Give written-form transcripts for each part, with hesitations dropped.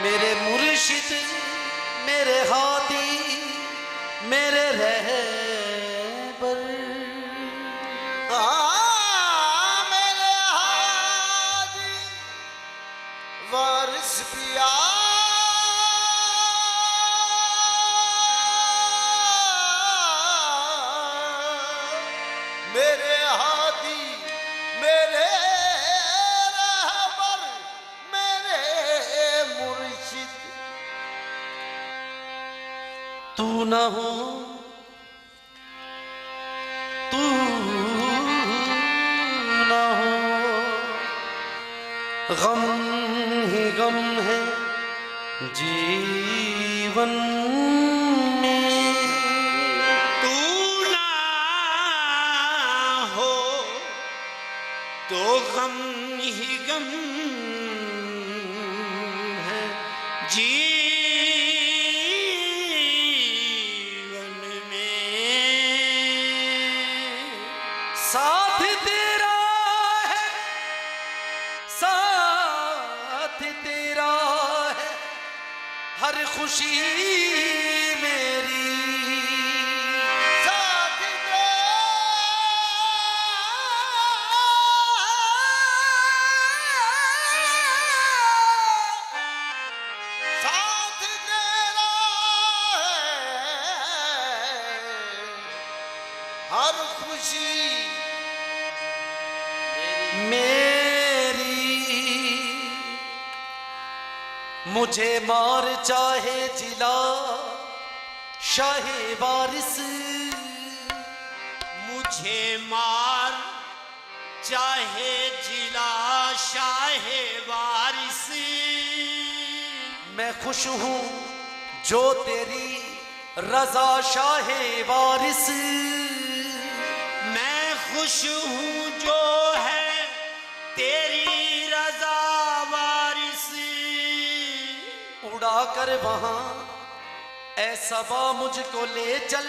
मेरे मुर्शिद मेरे हादी मेरे रहबर मेरे हादी वारिस पिया मेरे हादी मेरे रहबर मेरे मुर्शिद। तू न हो तू न हो गम ही गम है जीवन में। तू ना हो तो गम ही गम है जीवन में। साथ तेरा है साथ तेरा है हर खुशी मेरी। साथ तेरा हर खुशी मेरी मुझे मार चाहे जिला शाहे वारिस। मुझे मार चाहे जिला शाहे वारिस। मैं खुश हूँ जो तेरी रजा शाहे वारिस। मैं खुश हूँ जो है तेरी रजा वारिस। उड़ा कर वहां ऐसा बा मुझको ले चल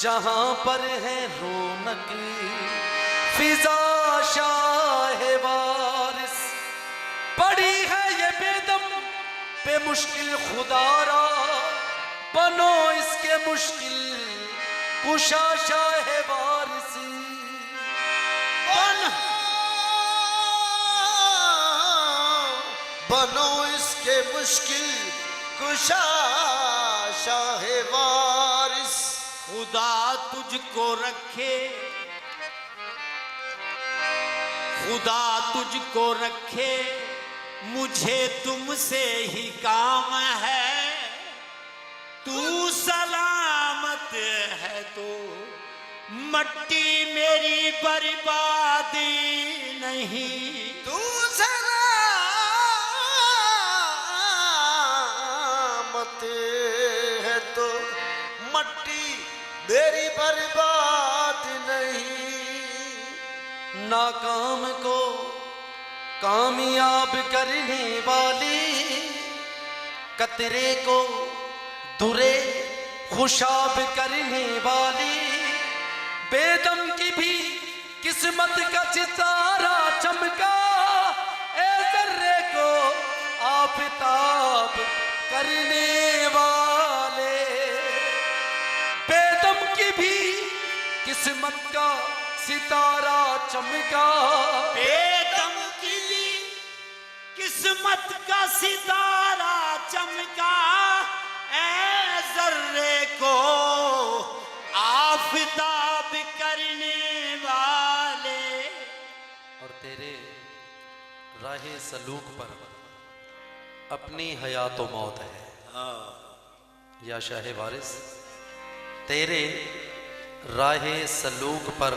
जहां पर है रौनक फिजा शाहे वारिस। पड़ी है ये बेदम पे मुश्किल खुदारा बनो इसके मुश्किल कुशा शाहे वारिस। बनो इसके मुश्किल कुशा शाहे वारिस। खुदा तुझको रखे खुदा तुझको रखे मुझे तुमसे ही काम है। तू सलामत है तो मट्टी मेरी बर्बादी नहीं। तू सलामत है तो मट्टी मेरी बर्बाद नहीं। नाकाम को कामयाब करने वाली कतरे को दुरे खुशाब करने वाली बेदम की भी किस्मत का सितारा चमका ए जर्रे को आफताब करने वाले। बेदम की भी किस्मत का सितारा चमका बेदम की भी किस्मत का सितारा चमका ए जर्रे को आफताब करने वाले। और तेरे राहे सलूक पर अपनी हयात व मौत है या शाहे वारिस। तेरे राहे सलूक पर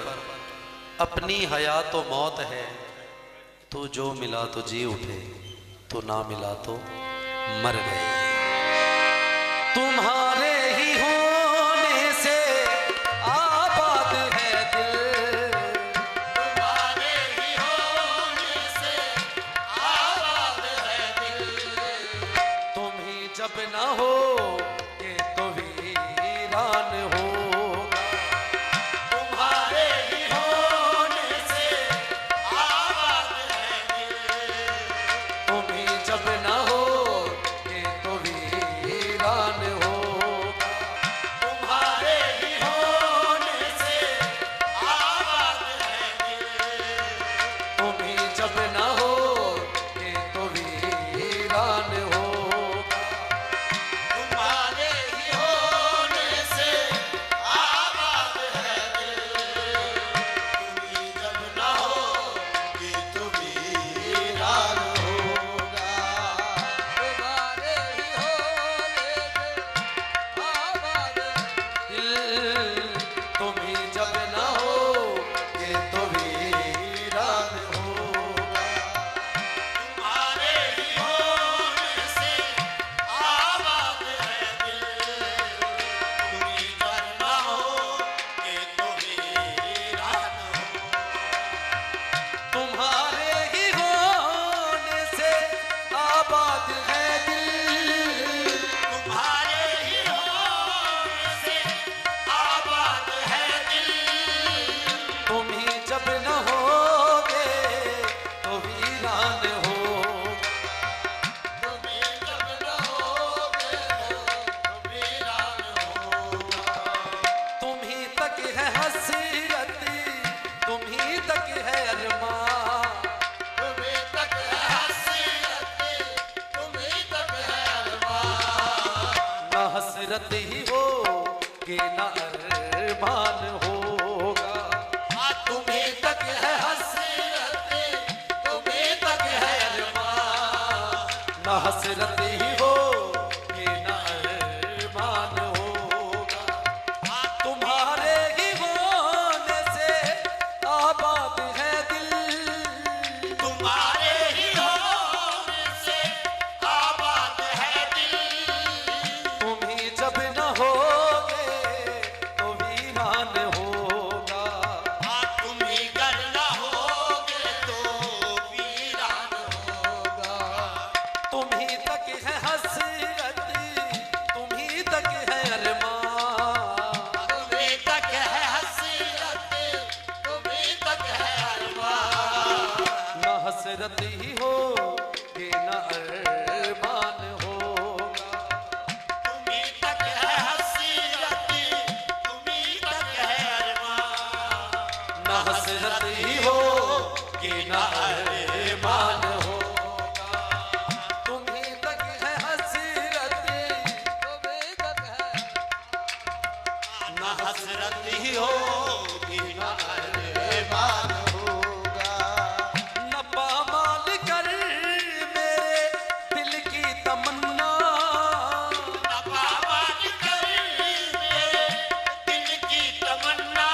अपनी हयात व मौत है। तू जो मिला तो जी उठे तो ना मिला तो मर गए। तुम्हारे ही होने से आबाद है दिल। तुम्हारे ही होने से आबाद है दिल। तुम ही जब ना हो ये तो वीरान होगा। तुम्हारे ही होने से आबाद है दिल। तुम ही जब ना हो हसरत ही हो कि न अरमान होगा। तुम्हें तक है हसरत, तुम्हें तक है अरमान। न हसरत ही हो कि न अरमान होगा। तुम्हारे ही होने से आबाद है दिल, तुम्हारे ही होने से आबाद है दिल। तुम ही जब न होगे तो वीरान होगा। तुम ही गर न होगे तो वीरान होगा। तुम ही तक है हसरत, तुम ही तक है अरमान। तुम्हें तक है हसरत, तुम्हें तक है अरमान। न हसरत ही हो कि न अरमान होगा। तुम्हें तक है हसरत, तुम्हें तक है अरमान। न हसरत ही हो कि न अरमान होगा। तुम्हीं तक है हसरत, तुम्हीं तक है। न हसरत ही होगी न अरमान होगा। न पामाल कर मेरे दिल की तमन्ना, न पामाल कर मेरे दिल की तमन्ना।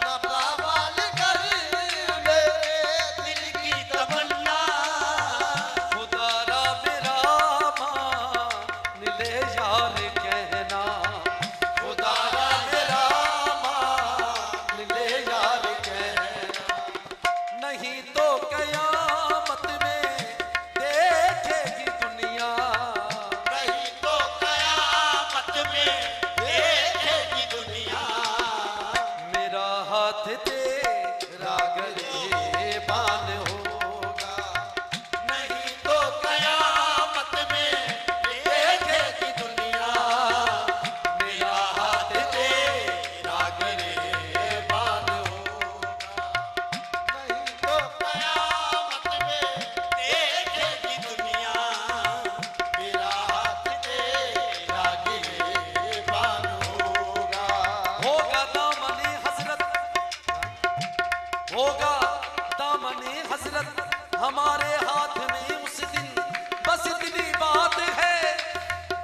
न पामाल कर मेरे दिल की तमन्ना। खुदारा मेरा मान ले यार कहना। खुदारा मेरा मान ले यार कहना। नहीं तो कयामत में देखेगी दुनिया, नहीं तो कयामत में देखेगी दुनिया। मेरा हाथ तेरा गिरबान होगा। नहीं तो कयामत में देखेगी दुनिया। मेरा हाथ तेरा गिरबान होगा। नहीं तो कयामत में देखेगी दुनिया। मेरा हाथ तेरा गिरबान होगा। होगा दामने हसरत, होगा दामने हसरत हमारे हाथ में उस दिन। बस इतनी बात है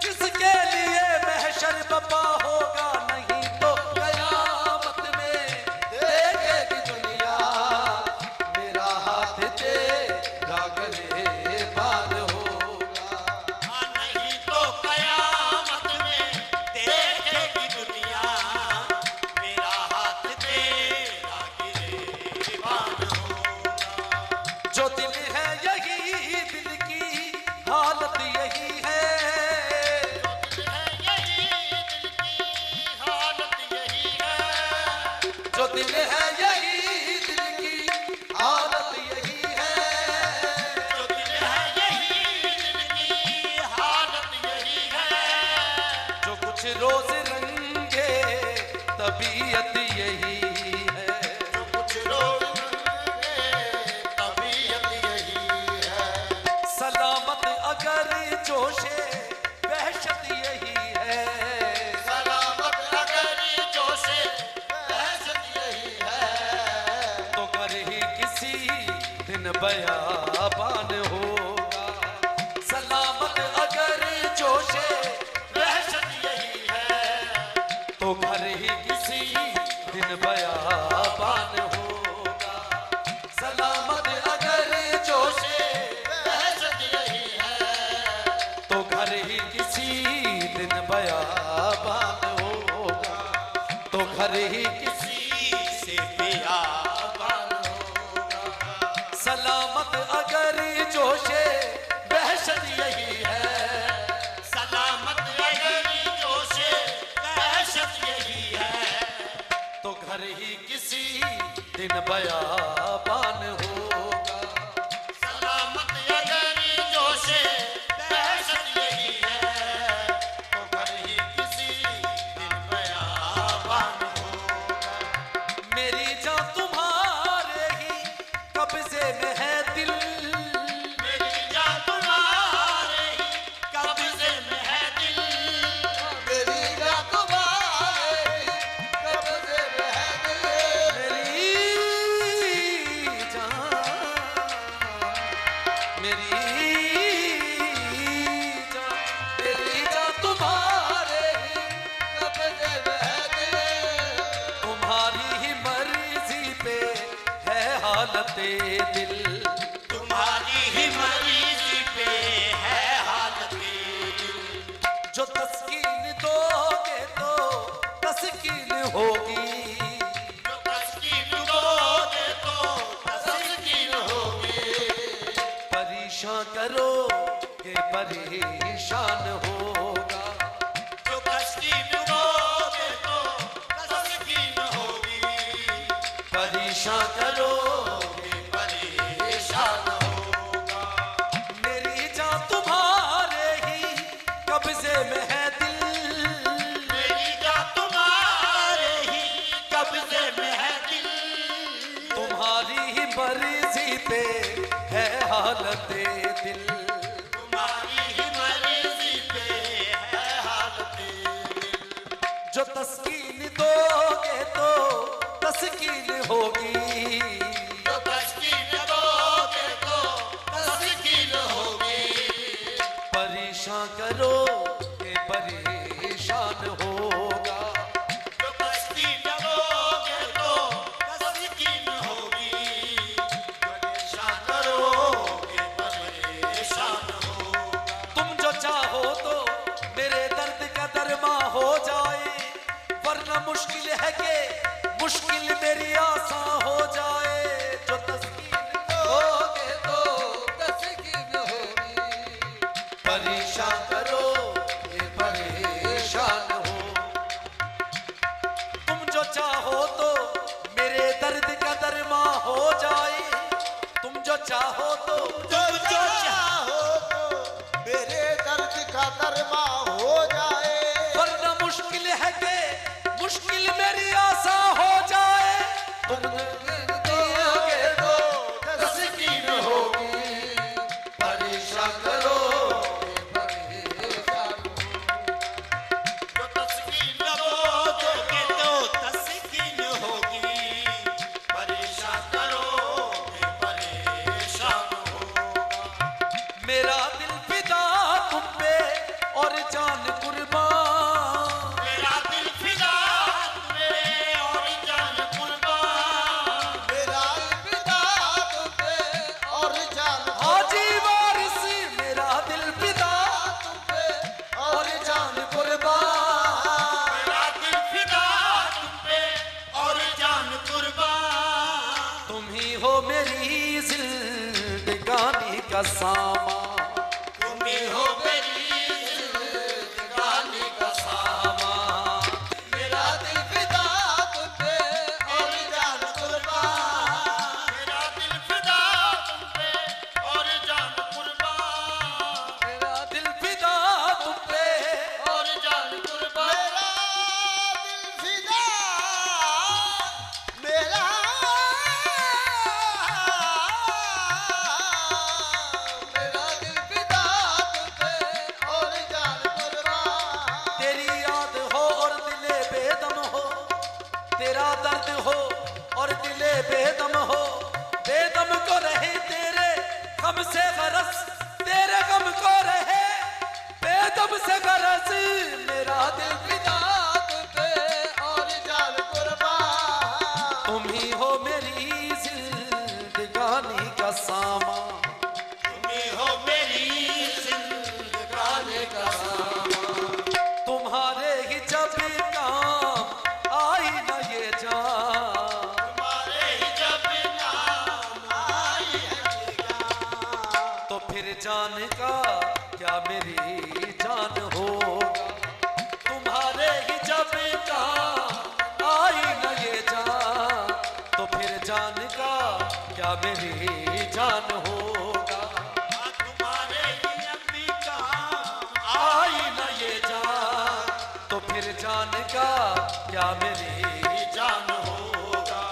जिसके लिए महशर बपा होगा। नहीं तो कयामत में देखेगी दुनिया। मेरा हाथ तेरा गिरबान होगा। नहीं तो कयामत में देखेगी दुनिया। मेरा हाथ तेरा गिरबान होगा। जो दिल है यही दिल की हालत यही है। यही दिल की हालत यही है। जो दिल है यही दिल की हालत यही है। जो दिल है यही दिल की हालत यही है। जो कुछ रोज रंगे तबीयत यही है। कुछ लोग तबीयत यही है। सलामत अगर जोशे वहशत यही है। सलामत अगर जोशे बहशत यही है। तो कर ही किसी दिन बयाबान होगा। सलामत अगर जोशे बहशत यही है। तो घर ही किसी दिन बयाबान होगा। सलामत अगर जोशे बहशत यही है। तो घर ही किसी दिन बयाबान होगा। तो घर ही किसी से बियाबान होगा। सलामत अगर जोशे वहशत यही है। सलामत अगर जोशे बहशत यही है। तो घर ही किसी दिन बयाबान होगा। सलामत अगर जोशे बहशत यही है। तो घर ही किसी दिन बयाबान होगा। के परेशान होगा। जो तस्कीन होगे तो तस्कीन होगी, परेशान करोगे परेशान होगा। मेरी जान तुम्हारे ही कब्जे में है दिल, मेरी जान तुम्हारे ही कब्जे में है दिल, तुम्हारी ही मर्जी पे है हालत दिल। तुम्हारी ही मर्जी पे है हालत दिल। जो तस्कीन दोगे तो तस्कीन होगी, जो तस्कीन दोगे तो तस्कीन होगी, परेशान करोगे परेशान होगा। जो तस्कीन दोगे तो तस्कीन होगी, परेशान करोगे परेशान होगा। तुम जो चाहो तो मेरे दर्द का दरमा हो जाए, वरना मुश्किल है कि मुश्किल मेरी आसान हो जाए। जो तस्कीन दोगे तो तस्कीन होगी, परेशान करोगे परेशान हो। तुम जो चाहो तो मेरे दर्द का दरमा हो जाए, तुम जो चाहो तो तुम जो चाहो तो मेरे दर्द का दरमा हो जाए, वरना मुश्किल है कि मुश्किल मेरी आसा हो जाए। तुम दोगे तो तस्कीन होगी, परेशान करोगे परेशान जो तस्कीन दोगे तो तस्कीन होगी, परेशान करोगे परेशान होगा। मेरा दिल फिदा तुम पे और जान कुर्बान, मेरा दिल फिदा तुम्हें और जान कुर्बान, मेरा अलविदा तुम पे और जान हाजी वारिस मेरा दिल फिदा तुम पे और जान कुर्बान। मेरा दिल फिदा तुम पे और जान कुर्बान। तुम ही हो मेरी जिंदगानी का सामान, तुम ही हो मेरी जिंदगानी का सामान। मेरा दिल फिदा तुम पे और जान कुर्बान, मेरा दिल फिदा तुम पे और जान कुर्बान, मेरा दिल फिदा तुम पे और जान कुर्बान। मेरा दिल फिदा तुम पे और जान कुर्बान, तेरी याद हो और दिले बेदम हो, तेरा दर्द हो और दिले बेदम हो। बेदम को रहे तेरे गम से गरज, तेरे गम को रहे बेदम से गरज। मेरा दिल फिदा तुम पे और जान कुर्बान, तुम ही हो मेरी जिंदगानी का सामान, तुम ही हो मेरी जिंदगानी का सामान। तुम्हारे ही जब काम आई न ये जान, तुम्हारे ही जब नाम आई है जान, तो फिर जान का क्या मेरी जान होगा। तुम्हारे ही जब काम आई न ये जान, तो फिर जान का क्या मेरी जान होगा। तुम्हारे ही अभी काम आई न ये जान, तो फिर जान का क्या मेरी जान होगा,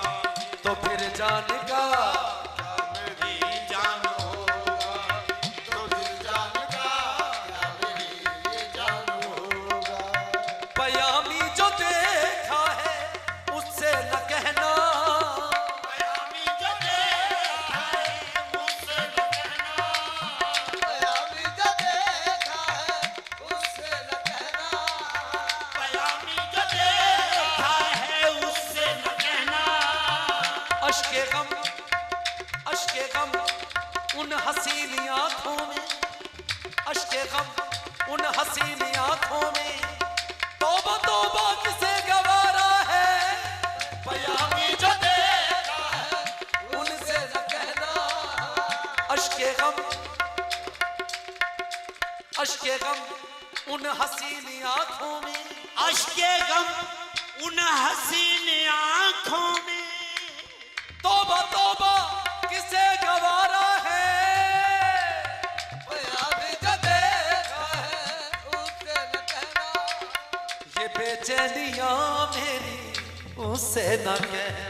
तो फिर जान का मेरी जान होगा, तो दिल जान का क्या मेरी जान होगा, पयामी जो देखा है उससे न कहना, पयामी जो देखा है उससे न कहना, पयामी जो देखा है उससे न कहना, पयामी जो देखा है उससे न कहना। अश्के गम उन हसीनी आंखों में, अश्के गम उन हसीनी आंखों में, तौबा तौबा किसे गवारा है। पयामी जो देखा है उनसे न कहना, अश्के गम अश्के गम उन हसीन आंखों में, अश्के गम उन हसीन आंखों में, तौबा तौबा किसे गवारा है, अभी जो देखा है उससे न कहना, ये बेचैनियां मेरी उससे न कहना,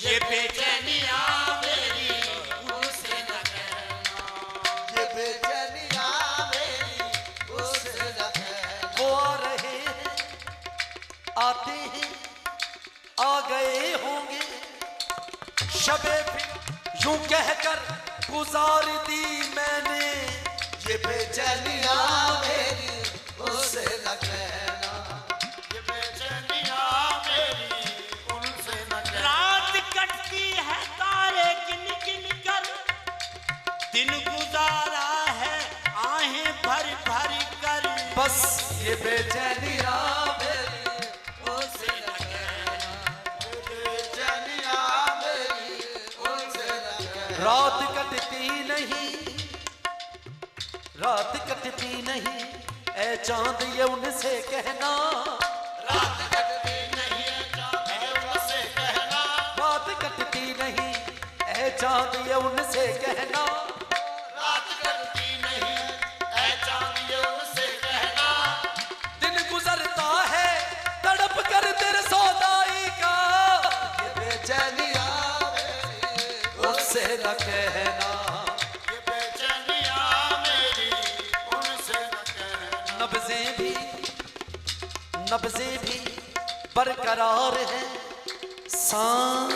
ये बेचैनियां मेरी उनसे न कहना, ये बेचैनियां मेरी उससे न कहना। वो आ रहे हैं आते हैं आ गए होंगे, शबे फिर यूं कहकर गुजार दी मैंने, ये बेचैनियां मेरी उससे न कहना, ये बेचैनियां मेरी उनसे न कहना। रात कटती है तारे गिन गिन कर, दिन गुजारा है आहें भर भर कर, बस ये बेचैनियां मेरी उससे न कहना, ये बेचैनियां मेरी उससे न कहना। रात कटती नहीं, रात कटती नहीं, ऐ चांद ये उनसे कहना, रात कटती नहीं है उनसे कहना, रात कटती नहीं, ऐ चांद ये उनसे कहना, रात कटती नहीं है चांद ये उनसे कहना। दिन गुजरता है तड़प कर तेरे सौदाई का, ये बेचैनियां मेरी उससे न कहना, ये बेचैनियां मेरी उनसे न कहना। नब्ज़ें भी बरकरार है, सांस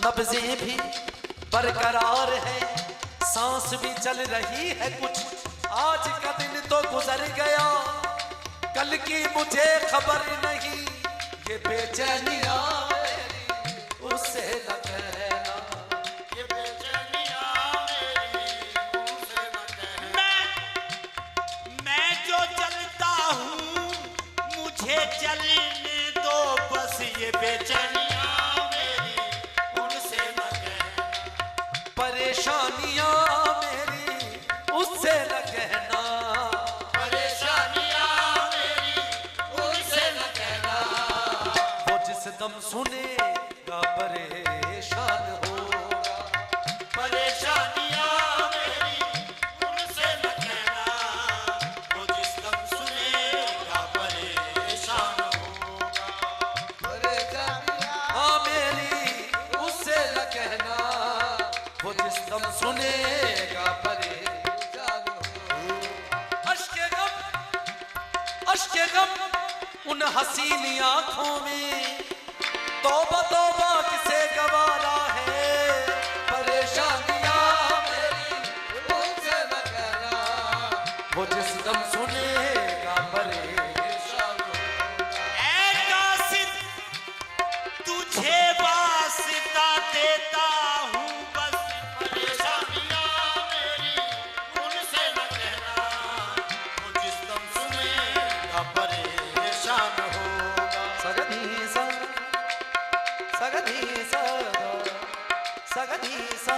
नब्ज़ें भी बरकरार है, सांस भी चल रही है कुछ, आज का दिन तो गुजर गया, कल की मुझे खबर नहीं, ये बेचैनियां मेरी उससे न कहना, ये बेचैनियां मेरी उनसे न कहना। मैं जो चलता हूँ मुझे चलने दो, बस ये बेचैनियां मेरी उनसे न कहना, परेशानियां मेरी उससे न कहना, परेशानियां मेरी उनसे न कहना। वो जिस दम सुनेगा परेशान होगा, परेशानियां मेरी उनसे न कहना, वो जिस दम सुनेगा परेशान होगा, परेशानियां हाँ मेरी उससे न कहना, वो जिस दम सुनेगा परेशान होगा। अश्के गम उन हसीन आंखों में, तौबा तौबा किसे गवारा है, परेशानियां मेरी उनसे न कहना, वो जिस दम सुनेगा परेशान होगा। ऐ कासिद तुझे वास्ता देता हूँ बस, परेशानियां मेरी उनसे न कहना, वो जिस दम सुनेगा परेशान होगा। सगधी सा सगधी सा सगधी सा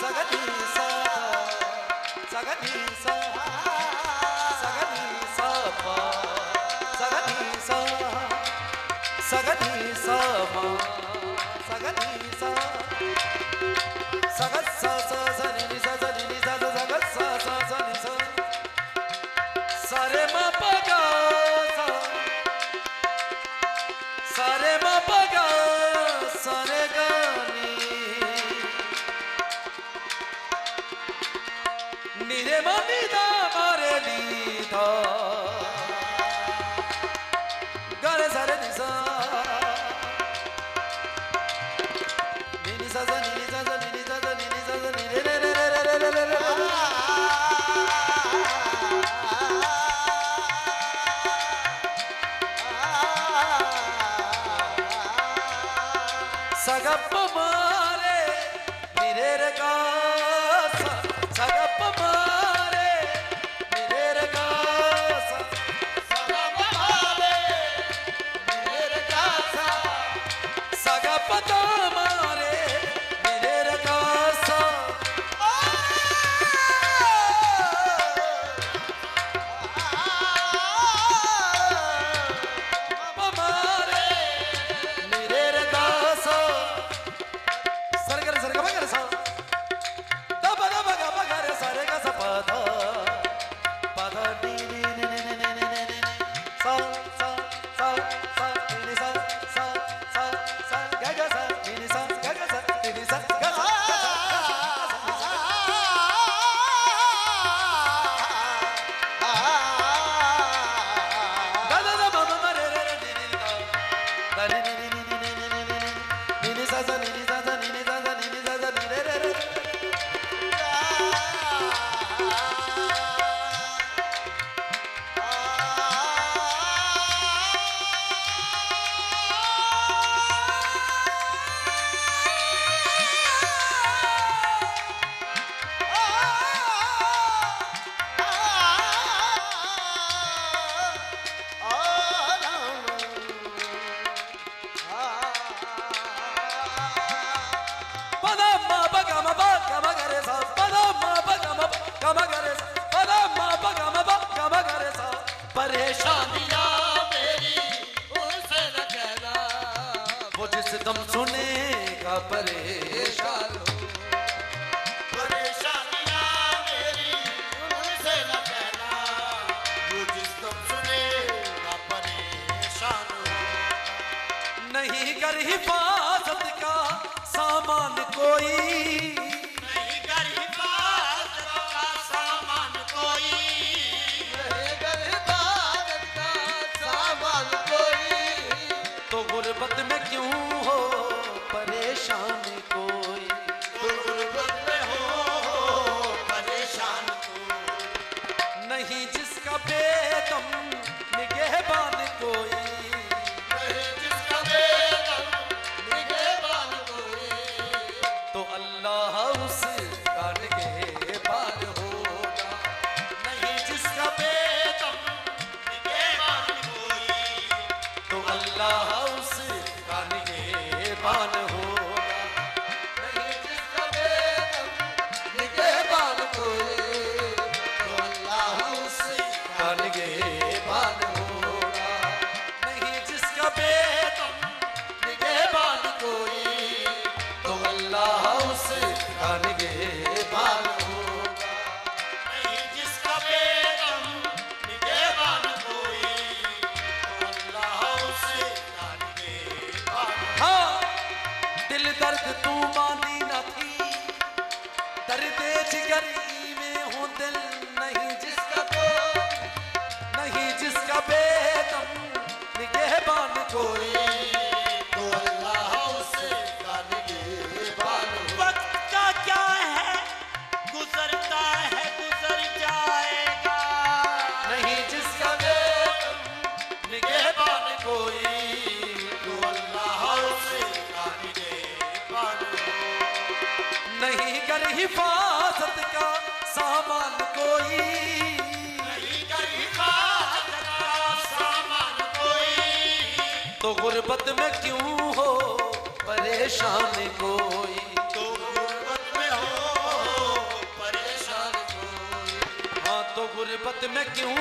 सगधी सा सगधी सा सगधी सा पा सगधी सा सगधी सा मा सगधी सा सगत सा सा सा नि नि सा सा नि नि सा सा सगत सा सा सा नि सा सारे मा पा गा सा सारे मा पा गा सारे गा नी नी रे मा नी दा मा रे नी दा गा रे सा रे नि सा नि नि सा सा नि नि सा सा नि नि सा सा नि नि सा सा नि रे रे रे रे रे रे रे रे सगप मारे मेरे रगा सगप मारे मेरे रगा निगहबान होगा। नहीं जिसका बेदम निगहबान कोई, तो अल्लाह उसे ना निगहबान। हाँ दिल दर्द तू मानी न थी, दर्द जिगर में हो दिल नहीं जिसका नहीं जिसका बेदम निगहबान कोई, तो अल्लाह उसे का निगहबान होगा। वक्त का क्या है, गुजरता है गुजर जाएगा। नहीं जिसका बेदम निगहबान कोई, तो अल्लाह उसे का निगहबान होगा। नहीं कर हिफाजत का सामान कोई, नहीं कर हिफाजत का सामान कोई, तो गुर्बत में क्यों हो परेशान कोई। तो गुर्बत में हो परेशान कोई। हाँ तो गुर्बत में क्यों